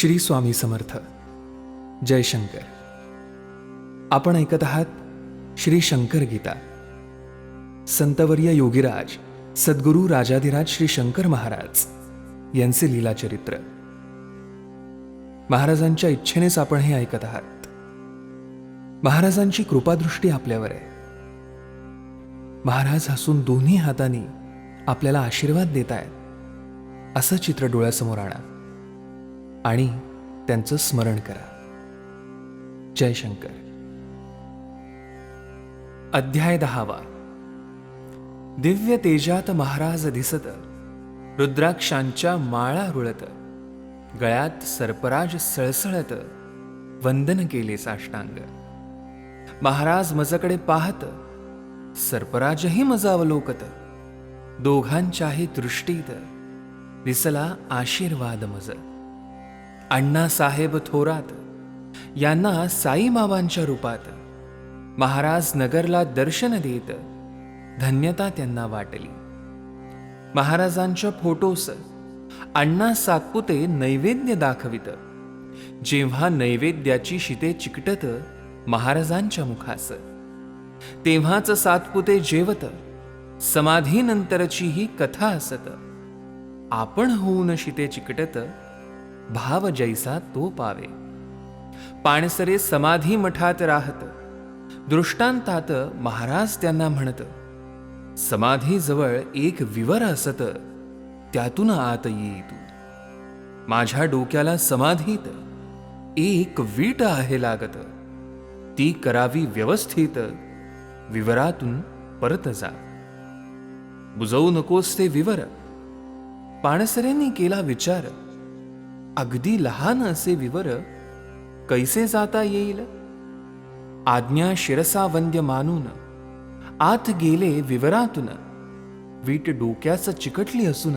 श्री स्वामी समर्थ. जय शंकर. आपण ऐकत आहात श्री शंकर गीता. संतवर्य योगीराज सद्गुरू राजाधिराज श्री शंकर महाराज यांचे लीला चरित्र. महाराजांच्या इच्छेनेच आपण हे ऐकत आहात. महाराजांची कृपादृष्टी आपल्यावर आहे. महाराज हसून दोन्ही हातांनी आपल्याला आशीर्वाद देत आहेत असं चित्र डोळ्यासमोर आणा आणि त्यांचं स्मरण करा. जय शंकर. अध्याय 10. दिव्य तेजात महाराज दिसत, रुद्राक्षांच्या माळा रुळत, गळ्यात सर्पराज सळसळत, वंदन केले साष्टांग. महाराज मजकडे पाहत, सर्पराजही मज अवलोकत, दोघांच्याही दृष्टीत दिसला आशीर्वाद मज. अण्णासाहेब थोरात यांना साईबाबांच्या रूपात महाराज नगरला दर्शन देत धन्यता त्यांना वाटली. महाराजांच्या फोटोस अण्णा सातपुते नैवेद्य दाखवित. जेव्हा नैवेद्याची शिते चिकटत महाराजांच्या मुखास, तेव्हाच सातपुते जेवत. समाधीनंतरची ही कथा असत. आपण होऊन शिते चिकटत, भाव जैसा तो पावे. पाणसरे समाधी मठात राहत. दृष्टांतात महाराज त्यांना म्हणत, समाधीजवळ एक विवर असत, त्यातून आत ये तू. माझ्या डोक्याला समाधीत एक वीट आहे लागत, ती करावी व्यवस्थित, विवरातून परत जा. बुजवू नकोस ते विवर. पाणसरेंनी केला विचार, अगदी लहान असे विवर कैसे जाता येईल. आज्ञा शिरसा वंद्य मानून आत गेले विवरातून. वीट डोक्यास चिकटली असून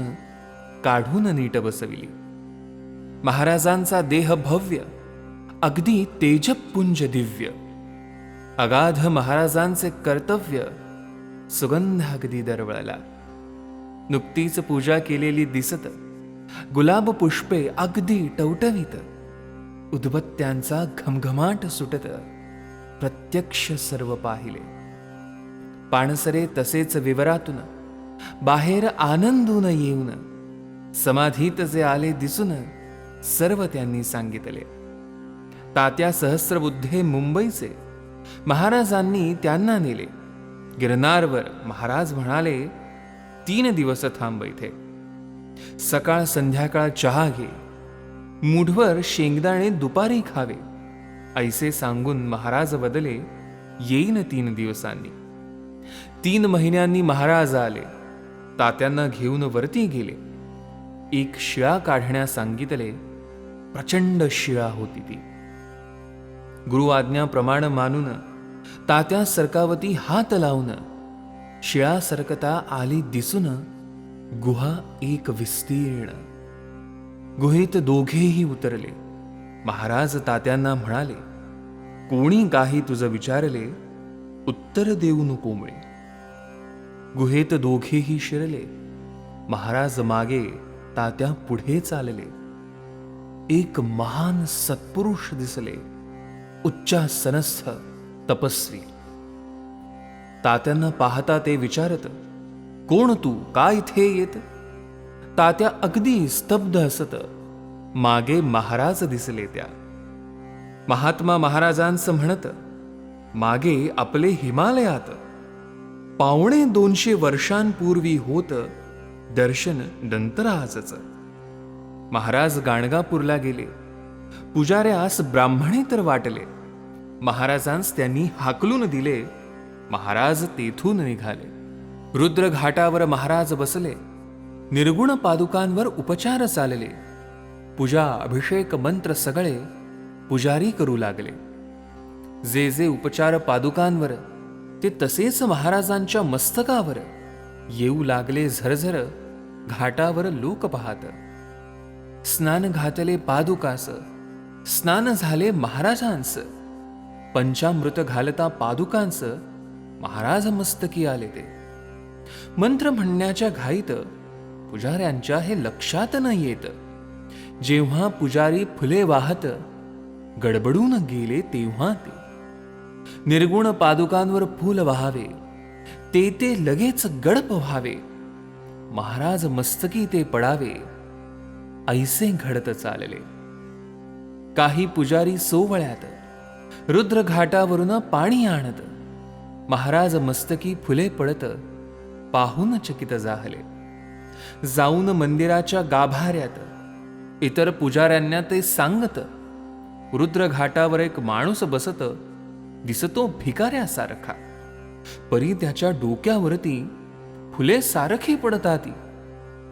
काढून नीट बसविली. महाराजांचा देह भव्य, अगदी तेजपुंज दिव्य. अगाध महाराजांचे कर्तव्य, सुगंध अगदी दरवळला. नुकतीच पूजा केलेली दिसत, गुलाब पुष्पे अगदी टवटवीत. उदबत्त्यांचा घमघमाट सुटत, प्रत्यक्ष सर्व पाहिले. पाणसरे तसेच विवरातून बाहेर आनंदून येऊन समाधीत जे आले दिसून सर्व त्यांनी सांगितले. तात्या सहस्रबुद्धे मुंबईचे. महाराजांनी त्यांना नेले. गिरनारवर महाराज म्हणाले, 3 दिवस थांब इथे. सकाळ संध्याकाळ चहा घे, मूठभर शेंगदाणे दुपारी खावे. ऐसे सांगून महाराज बदले, येईन 3 दिवसांनी. 3 महिन्यांनी महाराज आले. तात्यांना घेऊन वरती गेले. एक शिळा काढण्यास सांगितले. प्रचंड शिळा होती ती. गुरु आज्ञाप्रमाणे मानून तात्या सरकावती हात लावून शिळा सरकता आली दिसून गुहा एक विस्तीर्ण. गुहेत दोघेही उतरले. महाराज तात्यांना म्हणाले, कोणी काही तुझं विचारले, उत्तर देऊ नको मुळे. गुहेत दोघेही शिरले. महाराज मागे, तात्या पुढे चालले. एक महान सत्पुरुष दिसले, उच्चासनस्थ तपस्वी. तात्यांना पाहता ते विचारत, कोण तू, काय इथे येत. तात्या अगदी स्तब्ध असत. मागे महाराज दिसले त्या. महात्मा महाराजांचं म्हणत, मागे आपले हिमालयात 250 वर्षांपूर्वी होत दर्शन दंतराजच. महाराज गाणगापूरला गेले. पुजाऱ्यास ब्राह्मणे तर वाटले. महाराजांस त्यांनी हाकलून दिले. महाराज तेथून निघाले. रुद्र घाटावर महाराज बसले. निर्गुण पादुकांवर उपचार चालले. पूजा अभिषेक मंत्र सगळे पुजारी करू लागले. जे जे उपचार पादुकांवर, ते तसेच महाराजांच्या मस्तकावर येऊ लागले. झरझर घाटावर लोक पाहत. स्नान घातले पादुकास, स्नान झाले महाराजांस. पंचामृत घालता पादुकांस महाराज मस्तकी आले ते. मंत्र म्हणण्याच्या घाईत पुजाऱ्यांच्या हे लक्षात न येत जेव्हा पुजारी फुले वाहत गडबडून गेले तेव्हा ते निर्गुण पादुकांवर फूल व्हावे, ते लगेच गडप व्हावे, महाराज मस्तकी ते पडावे, ऐसे घडत चालले. काही पुजारी सोवळ्यात रुद्र घाटावरून पाणी आणत महाराज मस्तकी फुले पडत पाहून चकित जाहले. जाऊन मंदिराच्या गाभाऱ्यात इतर पुजाऱ्यांना ते सांगत, रुद्र घाटावर एक माणूस बसत दिसतो भिकाऱ्यासारखा, परी त्याच्या डोक्यावरती फुले सारखी पडताती.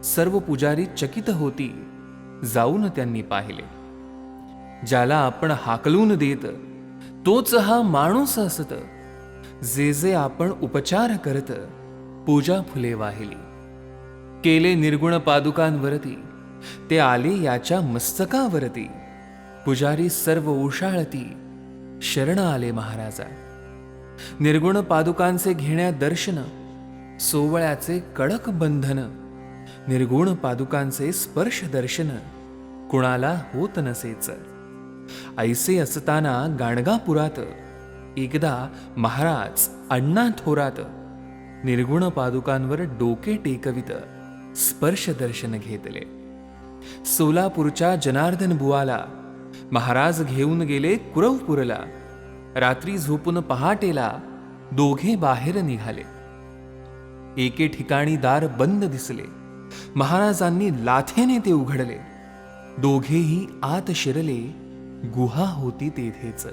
सर्व पुजारी चकित होती. जाऊन त्यांनी पाहिले. ज्याला आपण हाकलून देत तोच हा माणूस असत. जे जे आपण उपचार करत पूजा फुले वाहिली. केले निर्गुण पादुकांवरती, ते आले याच्या मस्तकावरती. पुजारी सर्व उशाळती, शरण आले महाराजा. निर्गुण पादुकांचे घेण्या दर्शन, सोवळ्याचे कडक बंधन, निर्गुण पादुकांचे स्पर्श दर्शन कुणाला होत नसेच. ऐसे असताना गाणगापुरात एकदा महाराज अण्णा थोरात निर्गुण पादुकांवर डोके टेकवित स्पर्श दर्शन घेतले. सोलापूरच्या जनार्दन बुवाला महाराज घेऊन गेले कुरवपूरला. रात्री झोपून पहाटेला दोघे बाहेर निघाले. एके ठिकाणी दार बंद दिसले. महाराजांनी लाथेने ते उघडले. दोघेही आत शिरले. गुहा होती तेथेच.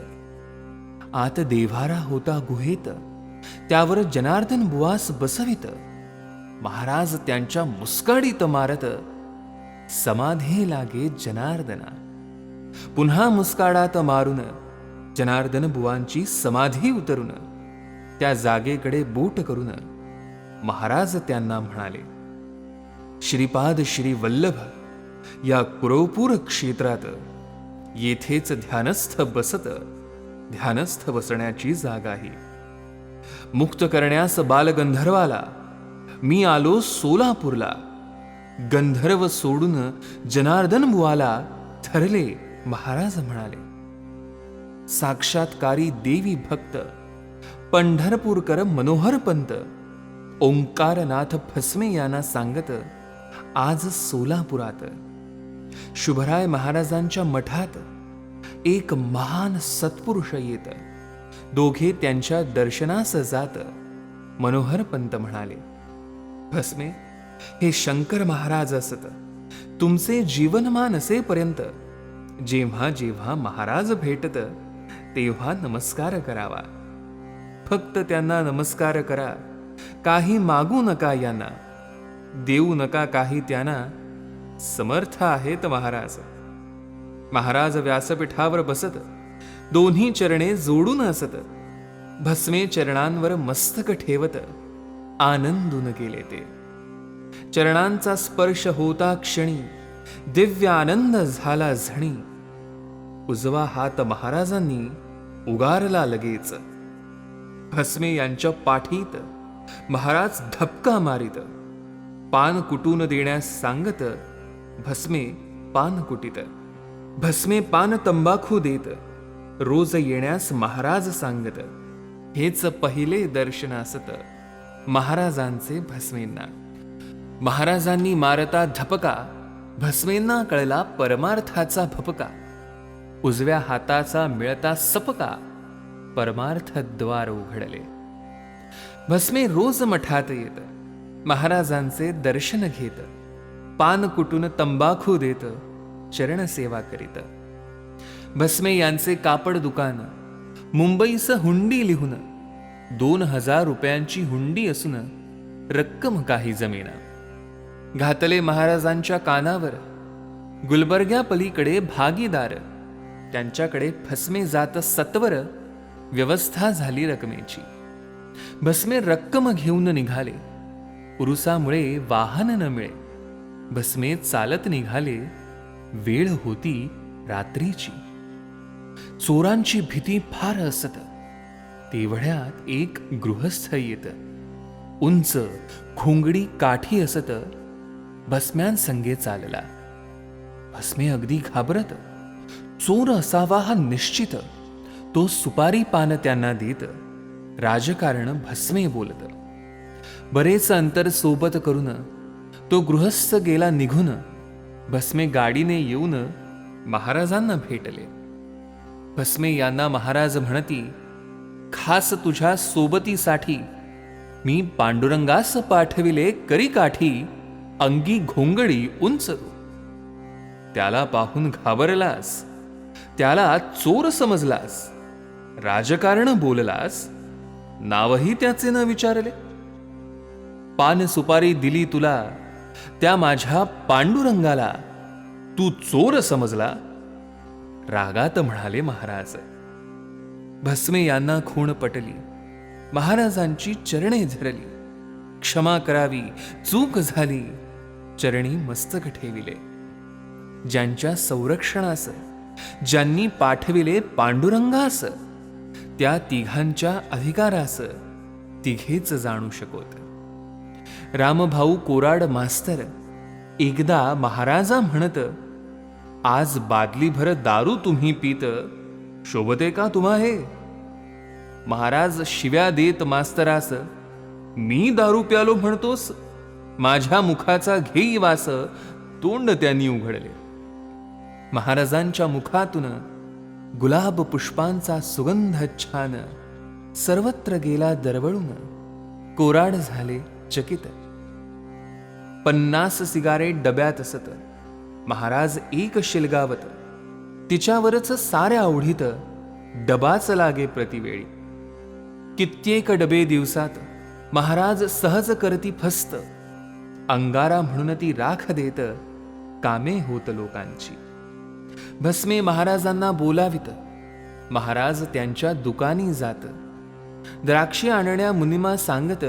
आत देव्हारा होता गुहेत. त्यावर जनार्दन बुवास बसवित महाराज त्यांच्या मुस्काडीत मारत, समाधी लागे जनार्दना. पुन्हा मुस्काडात मारून जनार्दन बुवांची समाधी उतरून त्या जागेकडे बोट करून महाराज त्यांना म्हणाले, श्रीपाद श्री वल्लभ या कुरवपूर क्षेत्रात येथेच ध्यानस्थ बसण्याची जागा आहे. मुक्त करण्यास बालगंधर्वाला मी आलो सोलापूरला. गंधर्व सोडून जनार्दन बुवाला ठरले महाराज म्हणाले. साक्षात्कारी देवी भक्त पंढरपूरकर मनोहर पंत ओंकारनाथ फसमे यांना सांगत आज सोलापुरात शुभराय महाराजांच्या मठात एक महान सत्पुरुष येत. दोघे त्यांच्या दर्शनास जात मनोहर पंत म्हणाले, भस्मे हे शंकर महाराज असत. तुमचे जीवनमान असेपर्यंत जेव्हा जेव्हा महाराज भेटत तेव्हा नमस्कार करावा. फक्त त्यांना नमस्कार करा. काही मागू नका यांना, देऊ नका काही त्यांना. समर्थ आहेत महाराज. महाराज व्यासपीठावर बसत दोन्ही चरणे जोडून असत. भस्मे चरणांवर मस्तक ठेवत आनंदून गेले ते. चरणांचा स्पर्श होता क्षणी दिव्य आनंद झाला झणी. उजवा हात महाराजांनी उगारला लगेच. भस्मे यांच्या पाठीत महाराज धपका मारित. पान कुटून देण्यास सांगत भस्मे पान कुटीत. भस्मे पान तंबाखू देत. रोज येण्यास महाराज सांगत. हेच पहिले दर्शन असत महाराजांचे भस्मेंना. महाराजांनी मारता धपका भस्मेंना कळला परमार्थाचा भपका. उजव्या हाताचा मिळता सपका परमार्थ द्वार उघडले. भस्मे रोज मठात येत. महाराजांचे दर्शन घेत. पान कुटून तंबाखू देत. चरण सेवा करीत. भस्मे यांचे कापड दुकान. मुंबईस हुंडी लिहून 2000 रुपयांची हुंडी असून रक्कम काही जमेना. घातले महाराजांच्या कानावर. गुलबर्ग्या पलीकडे भागीदार. त्यांच्याकडे भस्मे जात सत्वर. व्यवस्था झाली रकमेची. भस्मे रक्कम घेऊन निघाले. उरुसामुळे वाहन न मिळे. भस्मे चालत निघाले. वेळ होती रात्रीची. चोरांची भीती फार असत. तेवढ्यात एक गृहस्थ येत. उंच घोंगडी काठी असत. भस्म्यांसंगे चालला. भस्मे अगदी घाबरत. चोर असावा हा निश्चित. तो सुपारी पान त्यांना देत. राजकारण भस्मे बोलत. बरेच अंतर सोबत करून तो गृहस्थ गेला निघून. भस्मे गाडीने येऊन महाराजांना भेटले. भस्मे यांना महाराज म्हणती, खास तुझ्या सोबतीसाठी मी पांडुरंगास पाठविले करी काठी, अंगी घोंगडी उंच. त्याला पाहून घाबरलास, त्याला चोर समजलास, राजकारण बोललास, नावही त्याचे न विचारले. पान सुपारी दिली तुला त्या माझ्या पांडुरंगाला, तू चोर समजला. रागात म्हणाले महाराज. भस्मे यांना खूण पटली. महाराजांची चरणे धरली. क्षमा करावी, चूक झाली, चरणी मस्तक ठेविले. ज्यांच्या संरक्षणास ज्यांनी पाठविले पांडुरंगास, त्या तिघांच्या अधिकारास तिघेच जाणू शकोत. रामभाऊ कोराड मास्तर एकदा महाराजा म्हणत, आज बादलीभर दारू तुम्ही पीत, शोभते का तुम्हा हे? महाराज शिव्या देत मास्तरास, मी दारू प्यालो म्हणतोस? माझ्या मुखाचा घेई वास, तोंड त्यांनी उघडले. महाराजांच्या मुखातून गुलाब पुष्पांचा सुगंध छान सर्वत्र गेला दरवळून. कोराड झाले चकित. 50 सिगारेट डब्यात असत. महाराज एक शिलगावत. तिच्यावरच साऱ्या आवडीत डबाच लागे प्रतिवेळी. कित्येक डबे दिवसात महाराज सहज करती फस्त. अंगारा म्हणून ती राख देत, कामे होत लोकांची. भस्मे महाराजांना बोलावित. महाराज त्यांच्या दुकानी जात. द्राक्षे आणण्या मुनिमा सांगत,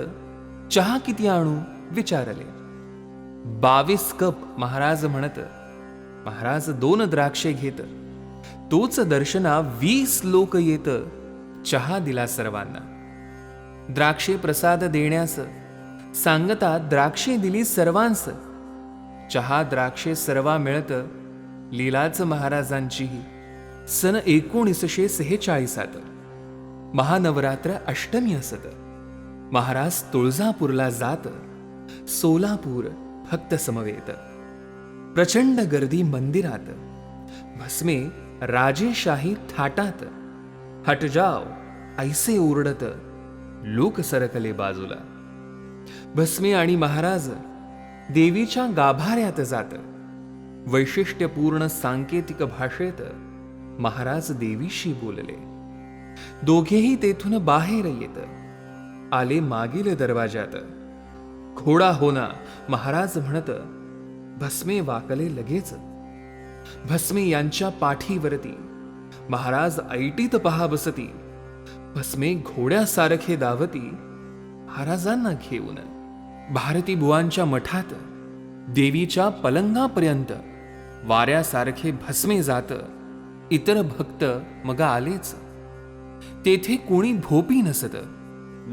चहा किती आणू विचारले. 22 कप महाराज म्हणत. महाराज 2 द्राक्षे घेत. तोच दर्शना 20 लोक येत. चहा दिला सर्वांना. द्राक्षे प्रसाद देण्यास सांगता द्राक्षे दिली सर्वांस. चहा द्राक्षे सर्वा मिळत. लीलाच महाराजांचीही. सन 1946 महानवरात्र अष्टमी असत. महाराज तुळजापूरला जात. सोलापूर भक्त समवेत. प्रचंड गर्दी मंदिरात. भस्मे राजेशाही थाटात. हट जाव ऐसे ओरडत लोक सरकले बाजूला. भस्मे आणि महाराज देवीच्या गाभाऱ्यात जात. वैशिष्ट्यपूर्ण सांकेतिक भाषेत महाराज देवीशी बोलले. दोघेही तेथून बाहेर येत. आले मागील दरवाजात. घोडा होना महाराज म्हणत. भस्मे वाकले लगेच. भस्मे यांच्या पाठीवरती महाराज ऐटीत पहा बसती. भस्मे घोड्यासारखे धावती महाराजांना घेऊन. भारती बुवांच्या मठात देवीच्या पलंगापर्यंत वाऱ्यासारखे भस्मे जात. इतर भक्त मग आलेच. तेथे कोणी भोपी नसत.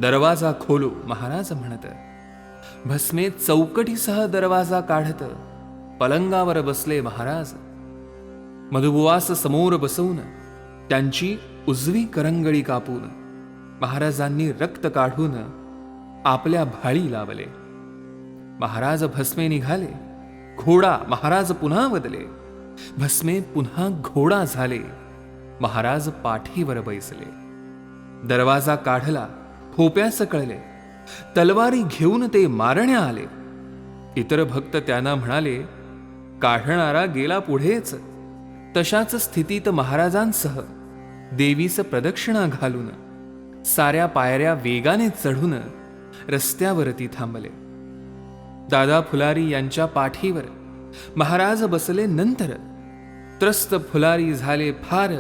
दरवाजा खोलो महाराज म्हणत. भस्मे चौकटीसह दरवाजा काढत. पलंगावर बसले महाराज. मधुबुवास समोर बसवून त्यांची उजवी करंगळी कापून महाराजांनी रक्त काढून आपल्या भाळी लावले. महाराज भस्मे निघाले. घोडा महाराज पुन्हा बदले. भस्मे पुन्हा घोडा झाले. महाराज पाठीवर बैसले. दरवाजा काढला. भोप्यास कळले. तलवारी घेऊन ते मारण्या आले. इतर भक्त त्यांना म्हणाले, काढणारा गेला पुढेच. तशाच स्थितीत महाराजांसह देवीस प्रदक्षिणा घालून साऱ्या पायऱ्या वेगाने चढून रस्त्यावरती थांबले. दादा फुलारी यांच्या पाठीवर महाराज बसले. नंतर त्रस्त फुलारी झाले फार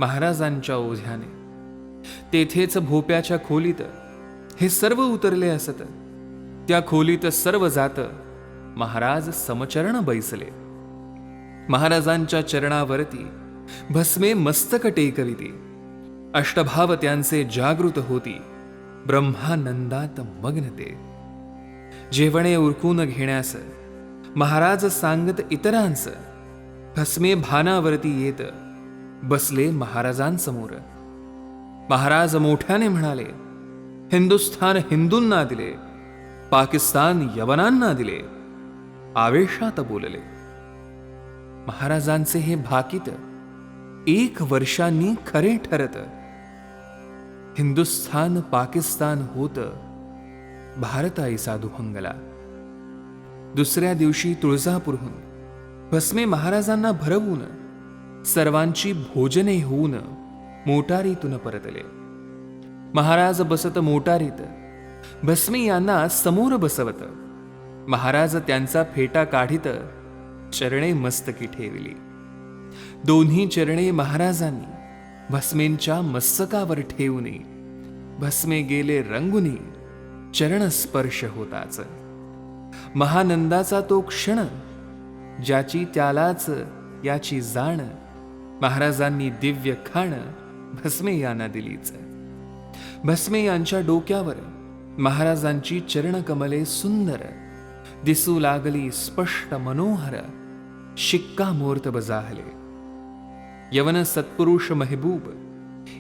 महाराजांच्या ओझ्याने. तेथेच भोप्याच्या खोलीत हे सर्व उतरले असत. त्या खोलीत सर्व जात महाराज समचरण बैसले. महाराजांच्या चरणावरती भस्मे मस्तक टेकविते. अष्टभाव त्यांचे जागृत होती. ब्रह्मानंदात मग्न ते. जेवणे उरकून घेण्यास महाराज सांगत इतरांस. भस्मे भानावरती येत बसले महाराजांसमोर. महाराज मोठ्याने म्हणाले, हिंदुस्थान हिंदूंना दिले, पाकिस्तान यवनांना दिले. आवेशात बोलले. महाराजांचे हे भाकीत 1 वर्षांनी खरे ठरत. हिंदुस्थान पाकिस्तान होत भारताई साधू हंगला. दुसऱ्या दिवशी तुळजापूरहून भस्मे महाराजांना भरवून सर्वांची भोजने होऊन मोटारीतून परतले. महाराज बसत मोटारीत, भस्मे यांना समोर बसवत. महाराज त्यांचा फेटा काढीत चरणे मस्तकी ठेवली. दोन्ही चरणे महाराजांनी भस्मेंच्या मस्तकावर ठेवून भस्मे गेले रंगुनी चरण स्पर्श होताच. महानंदाचा तो क्षण, ज्याची त्यालाच याची जाण, महाराजांनी दिव्य खाण भस्मे यांना दिलीच. भस्मे यांच्या डोक्यावर महाराजांची चरणकमले सुंदर दिसू लागली, स्पष्ट मनोहर शिक्कामोर्त बजाहले. यवन सत्पुरुष महबूब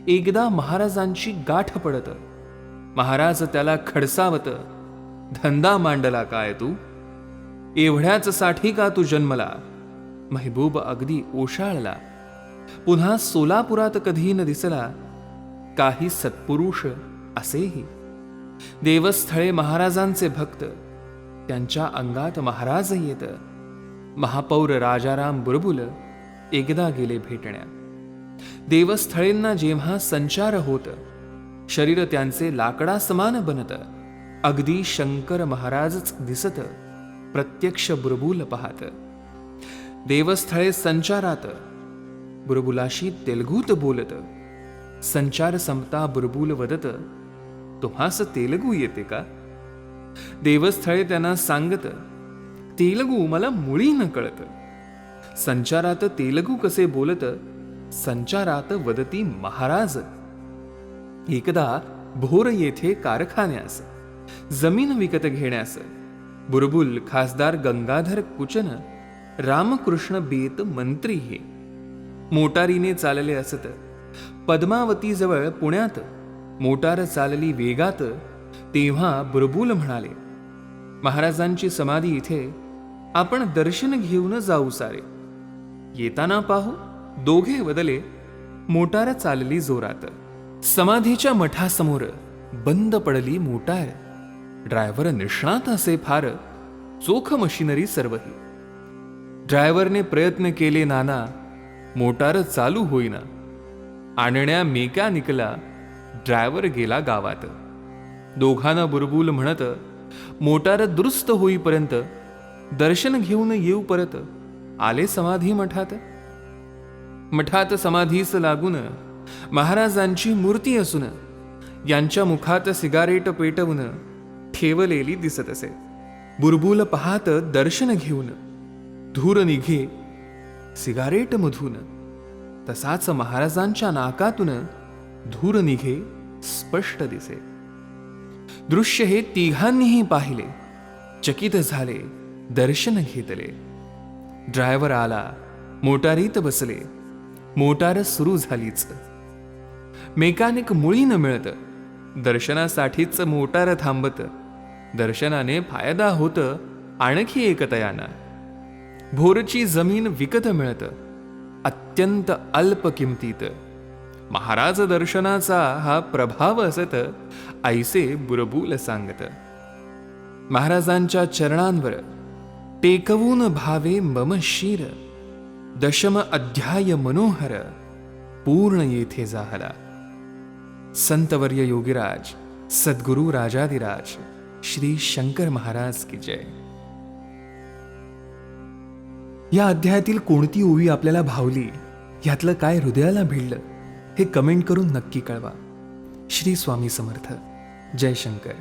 एकदा महाराजांची गाठ पडत. महाराज त्याला खडसावत, धंदा मांडला काय तू? एवढ्याच साठी का तू जन्मला? महबूब अगदी ओशाळला. पुन्हा सोलापुरात कधी न दिसला काही सत्पुरुष असेही. देवस्थळे महाराजांचे भक्त, त्यांच्या अंगात महाराज येत. महापौर राजाराम बुरबुल एकदा गेले भेटण्या. देवस्थळेंना जेव्हा संचार होत, शरीर त्यांचे लाकडा समान बनत. अगदी शंकर महाराजच दिसत, प्रत्यक्ष बुरबुल पाहत. देवस्थळे संचारात बुरबुलाशी तेलगूत बोलत. संचार संपता बुरबुल वदत, तुम्हास तेलगू येते का? देवस्थळे त्यांना सांगत, तेलगू मला मुळी न कळत. संचारात तेलगू कसे बोलत, संचारात वदती महाराज. एकदा भोर येथे कारखान्यास जमीन विकत घेण्यास बुरबुल खासदार गंगाधर कुचन, रामकृष्ण बेत मंत्री हे मोटारीने चालले असत. पद्मावतीजवळ पुण्यात मोटार चालली वेगात. तेव्हा बुरबुल म्हणाले, महाराजांची समाधी इथे, आपण दर्शन घेऊन जाऊ सारे. येताना पाहू. दोघे वदले. मोटार चालली जोरात. समाधीच्या मठासमोर बंद पडली मोटार. ड्रायव्हर निष्णात असे फार, चोख मशिनरी सर्वही. ड्रायव्हरने प्रयत्न केले नाना, मोटार चालू होईना. आणण्या मेकॅनिकला ड्रायव्हर गेला गावात. दोघांना बुरबुल म्हणत, मोटार दुरुस्त होईपर्यंत दर्शन घेऊन येऊ परत. आले समाधी मठात. मठात समाधीस लागून महाराजांची मूर्ती असून यांच्या मुखात सिगारेट पेटवून ठेवलेली दिसत असे. बुरबुल पाहात दर्शन घेऊन धूर निघे सिगारेट मधून, तसाच महाराजांच्या नाकातून धूर निघे स्पष्ट दिसे. दृश्य हे तिघांनीही पाहिले. चकित झाले, दर्शन घेतले. ड्रायव्हर आला, मोटारीत बसले. मोटार सुरू झालीच. मेकॅनिक मुळी न मिळत. दर्शनासाठीच मोटार थांबत. दर्शनाने फायदा होत आणखी एक तयाना. भोरची जमीन विकत मिळत, अत्यंत अल्प किमतीत. महाराज दर्शनाचा हा प्रभाव असत, ऐसे बुरबुल सांगत. महाराजांच्या चरणांवर टेकवून भावे मम शिर, दशम अध्याय मनोहर पूर्ण येथे झाला. संतवर्य योगीराज सद्गुरु राजाधिराज श्री शंकर महाराज की जय. या अध्यायातील कोणती ओवी आपल्याला भावली, यातलं काय हृदयाला भिडलं, हे कमेंट करून नक्की कळवा. श्री स्वामी समर्थ. जय शंकर.